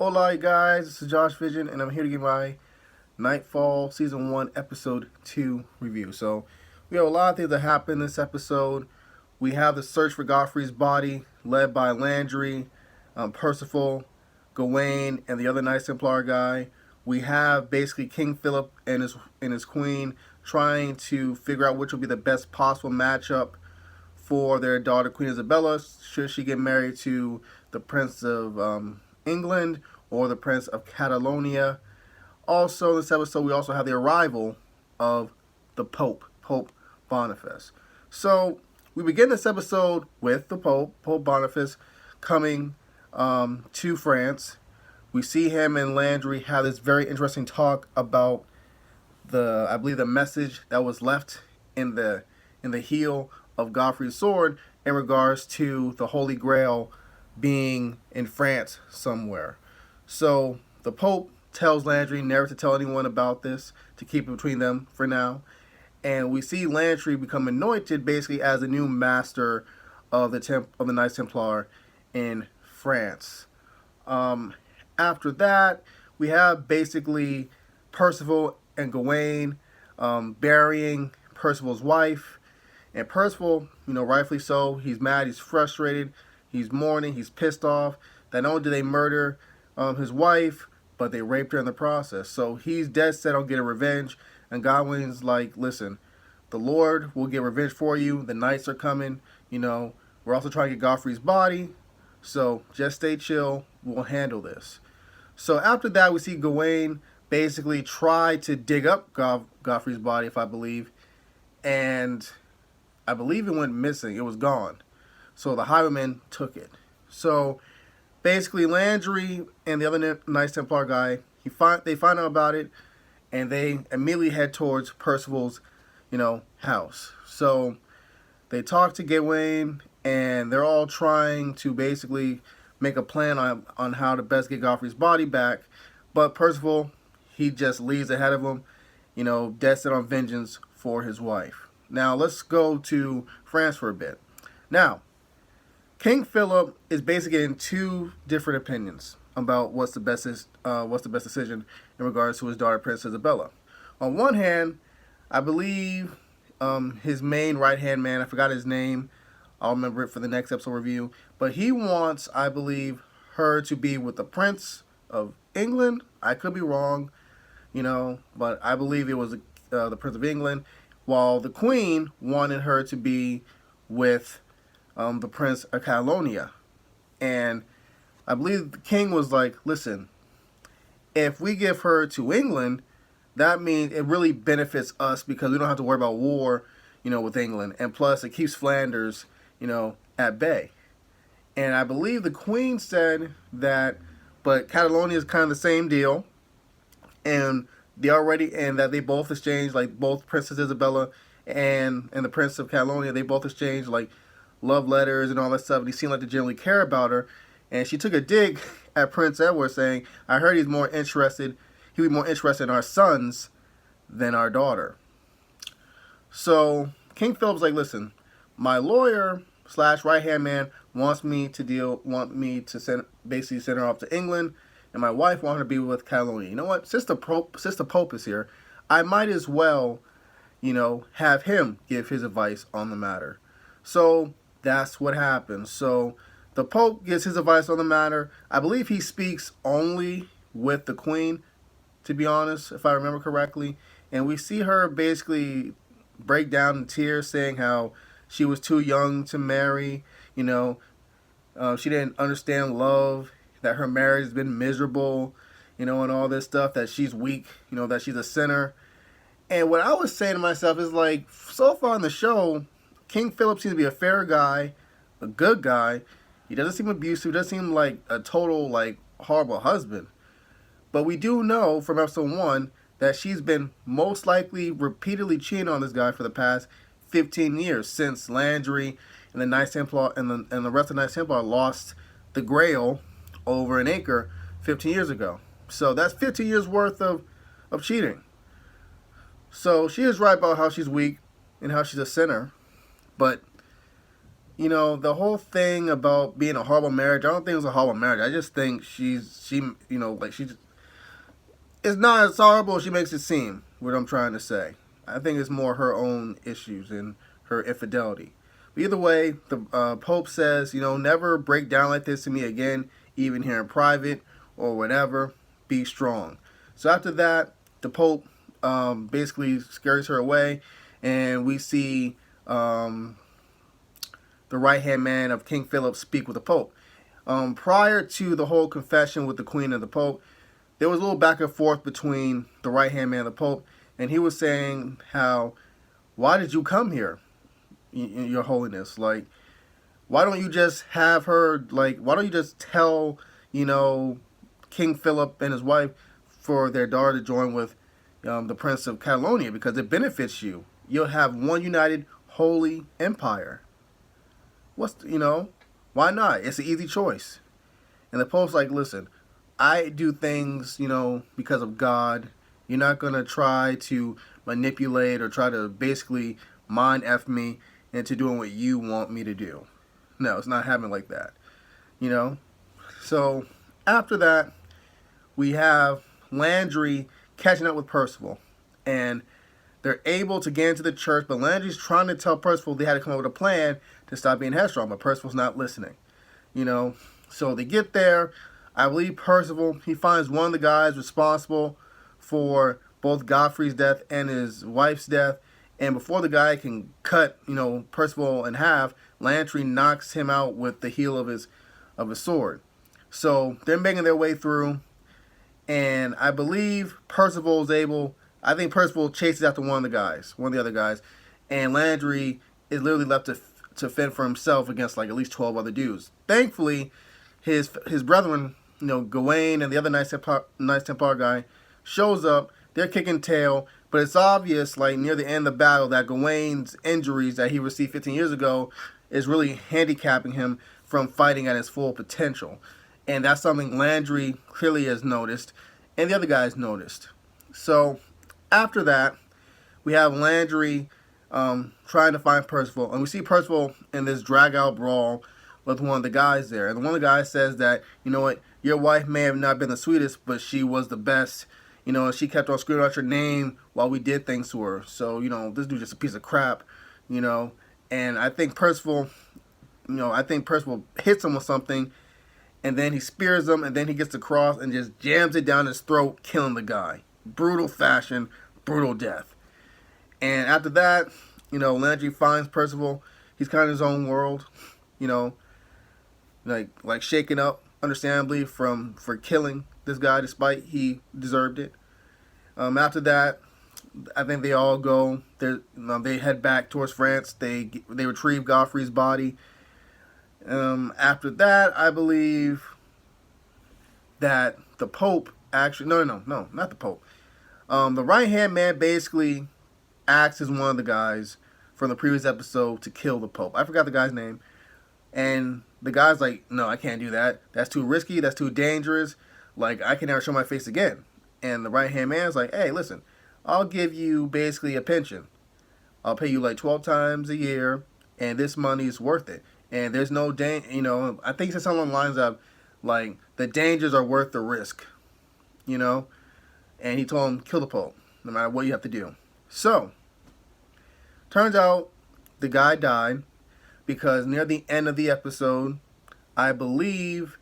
Hola guys, this is Josh Vision and I'm here to give my Knightfall Season 1 Episode 2 review. So we have a lot of things that happen in this episode. We have the search for Godfrey's body led by Landry, Percival, Gawain, and the other Knights Templar guy. We have basically King Philip and his queen trying to figure out which will be the best possible matchup for their daughter Queen Isabella should she get married to the Prince of England or the Prince of Catalonia. Also, in this episode, we also have the arrival of the Pope Boniface. So, we begin this episode with the Pope Boniface, coming to France. We see him and Landry have this very interesting talk about I believe the message that was left in the heel of Godfrey's sword in regards to the Holy Grail being in France somewhere. So the Pope tells Landry never to tell anyone about this, to keep it between them for now. And we see Landry become anointed basically as the new master of the Knights Templar in France. After that, we have basically Percival and Gawain burying Percival's wife. And Percival, rightfully so, he's mad, he's frustrated, he's mourning, he's pissed off that not only did they murder his wife, but they raped her in the process. So he's dead set on getting revenge. And Gawain's like, listen, the Lord will get revenge for you. The knights are coming. We're also trying to get Godfrey's body. So just stay chill. We'll handle this. So after that, we see Gawain basically try to dig up Godfrey's body, if I believe. And I believe it went missing. It was gone. So the highwaymen took it. So basically Landry and the other Knights Templar guy, they find out about it, and they immediately head towards Percival's, house. So they talk to Gawain, and they're all trying to basically make a plan on how to best get Godfrey's body back. But Percival, he just leaves ahead of them, dead set on vengeance for his wife. Now let's go to France for a bit. Now, King Philip is basically getting two different opinions about what's the best decision in regards to his daughter Princess Isabella. On one hand, I believe his main right-hand man, I forgot his name, I'll remember it for the next episode review, but he wants, I believe, her to be with the Prince of England. I could be wrong, but I believe it was the Prince of England, while the Queen wanted her to be with the Prince of Catalonia. And I believe the king was like, listen, if we give her to England, that means it really benefits us because we don't have to worry about war, with England. And plus, it keeps Flanders, at bay. And I believe the Queen said that, but Catalonia is kind of the same deal. And that they both exchanged, like both Princess Isabella and the Prince of Catalonia, they both exchanged like love letters and all that stuff. And he seemed like they generally care about her. And she took a dig at Prince Edward, saying, I heard he'd be more interested in our sons than our daughter. So King Philip's like, listen, my lawyer / right-hand man wants me to send her off to England, and my wife wants her to be with Catalonia. You know what? Since the Pope is here, I might as well, have him give his advice on the matter. So that's what happens. So the Pope gives his advice on the matter. I believe he speaks only with the Queen, to be honest, if I remember correctly. And we see her basically break down in tears, saying how she was too young to marry. She didn't understand love, that her marriage has been miserable, and all this stuff, that she's weak, that she's a sinner. And what I was saying to myself is like, so far in the show, King Philip seems to be a fair guy, a good guy. He doesn't seem abusive, doesn't seem like a total, horrible husband. But we do know from episode 1 that she's been most likely repeatedly cheating on this guy for the past 15 years, since Landry and the Knights Templar and the rest of the Knights Templar lost the Grail over an acre 15 years ago. So that's 15 years worth of cheating. So she is right about how she's weak and how she's a sinner. But, the whole thing about being a horrible marriage, I don't think it was a horrible marriage. I just think it's not as horrible as she makes it seem, what I'm trying to say. I think it's more her own issues and her infidelity. But either way, the Pope says, never break down like this to me again, even here in private or whatever. Be strong. So after that, the Pope basically scares her away, and we see the right-hand man of King Philip speak with the Pope. Prior to the whole confession with the Queen and the Pope, there was a little back and forth between the right-hand man and the Pope, and he was saying how, why did you come here, Your Holiness? Like, why don't you just have her, why don't you just tell, King Philip and his wife for their daughter to join with the Prince of Catalonia, because it benefits you. You'll have one united holy empire. Why not? It's an easy choice. And the Pope's like, listen, I do things, because of God. You're not going to try to manipulate or try to basically mind F me into doing what you want me to do. No, it's not happening like that. So after that, we have Landry catching up with Percival. And they're able to get into the church, but Landry's trying to tell Percival they had to come up with a plan to stop being headstrong, but Percival's not listening. So they get there. I believe Percival, he finds one of the guys responsible for both Godfrey's death and his wife's death. And before the guy can cut, Percival in half, Landry knocks him out with the heel of his sword. So they're making their way through, and I believe Percival chases after one of the other guys, and Landry is literally left to fend for himself against at least 12 other dudes. Thankfully, his brethren, Gawain and the other Knights Templar guy, shows up. They're kicking tail, but it's obvious, near the end of the battle, that Gawain's injuries that he received 15 years ago is really handicapping him from fighting at his full potential. And that's something Landry clearly has noticed, and the other guys noticed. So after that, we have Landry trying to find Percival, and we see Percival in this drag-out brawl with one of the guys there. And one of the guys says that, your wife may have not been the sweetest, but she was the best. She kept on screaming out your name while we did things to her. So, this dude's just a piece of crap, And I think Percival hits him with something, and then he spears him, and then he gets the cross and just jams it down his throat, killing the guy. Brutal fashion, brutal death. And after that, Landry finds Percival. He's kind of in his own world, like shaken up, understandably, for killing this guy despite he deserved it. After that, I think they all go. They head back towards France. They retrieve Godfrey's body. After that, I believe that the Pope actually no, not the Pope. The right-hand man basically acts as one of the guys from the previous episode to kill the Pope. I forgot the guy's name. And the guy's like, no, I can't do that. That's too risky. That's too dangerous. I can never show my face again. And the right-hand man's like, hey, listen, I'll give you basically a pension. I'll pay you 12 times a year, and this money is worth it. And there's no I think he said something along the lines of, the dangers are worth the risk. And he told him, kill the Pope, no matter what you have to do. So, turns out the guy died because near the end of the episode, I believe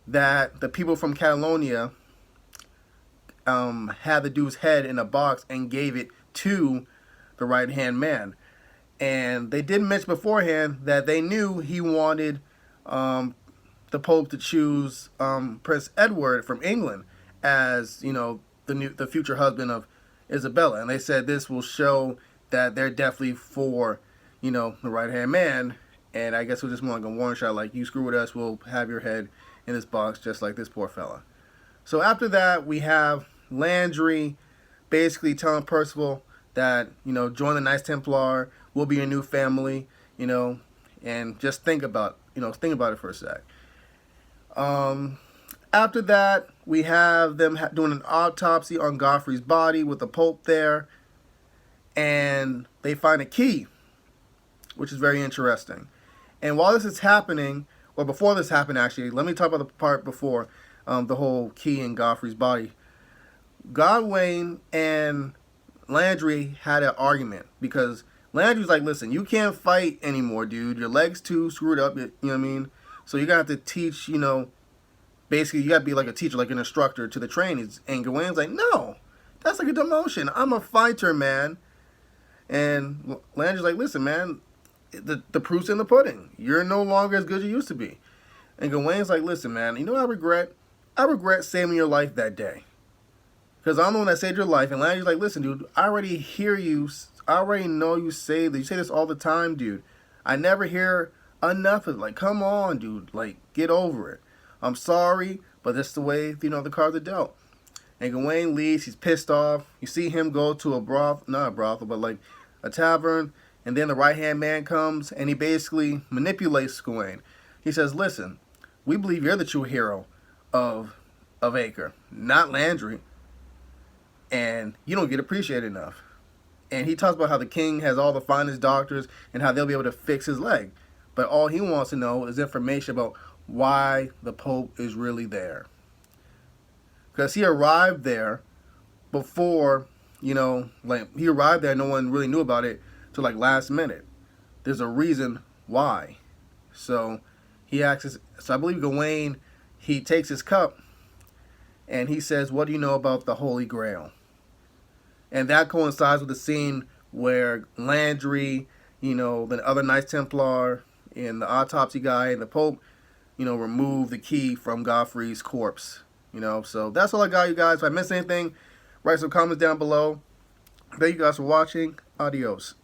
that the people from Catalonia had the dude's head in a box and gave it to the right-hand man. And they did mention beforehand that they knew he wanted the Pope to choose Prince Edward from England as, the future husband of Isabella. And they said this will show that they're definitely for, the right-hand man. And I guess it was just more like a warning shot, you screw with us, we'll have your head in this box just like this poor fella. So after that, we have Landry basically telling Percival that, join the Knights Templar, we'll be your new family, and just think about it for a sec. After that, we have them doing an autopsy on Godfrey's body with the Pope there, and they find a key, which is very interesting. And while this is happening, or before this happened actually, let me talk about the part before the whole key in Godfrey's body. Godwyn and Landry had an argument because Landry's like, listen, you can't fight anymore, dude. Your leg's too screwed up, you know what I mean? So you got to teach, basically you got to be like a teacher, like an instructor to the trainees. And Gawain's like, no, that's like a demotion. I'm a fighter, man. And Landry's like, listen, man, the proof's in the pudding. You're no longer as good as you used to be. And Gawain's like, listen, man, you know what I regret? I regret saving your life that day. Because I'm the one that saved your life. And Landry's like, listen, dude, I already hear you. I already know you say that. You say this all the time, dude. I never hear enough of it. Like, come on, dude. Like, get over it. I'm sorry, but that's the way, the cards are dealt. And Gawain leaves. He's pissed off. You see him go to a not a brothel, but like a tavern. And then the right-hand man comes, and he basically manipulates Gawain. He says, listen, we believe you're the true hero of Acre, not Landry. And you don't get appreciated enough. And he talks about how the king has all the finest doctors and how they'll be able to fix his leg. But all he wants to know is information about why the Pope is really there. Because he arrived there before, he arrived there, no one really knew about it till like last minute. There's a reason why. So he asks, so I believe Gawain, he takes his cup and he says, what do you know about the Holy Grail? And that coincides with the scene where Landry, the other Knights Templar, and the autopsy guy, and the Pope, remove the key from Godfrey's corpse. So that's all I got, you guys. If I missed anything, write some comments down below. Thank you guys for watching. Adios.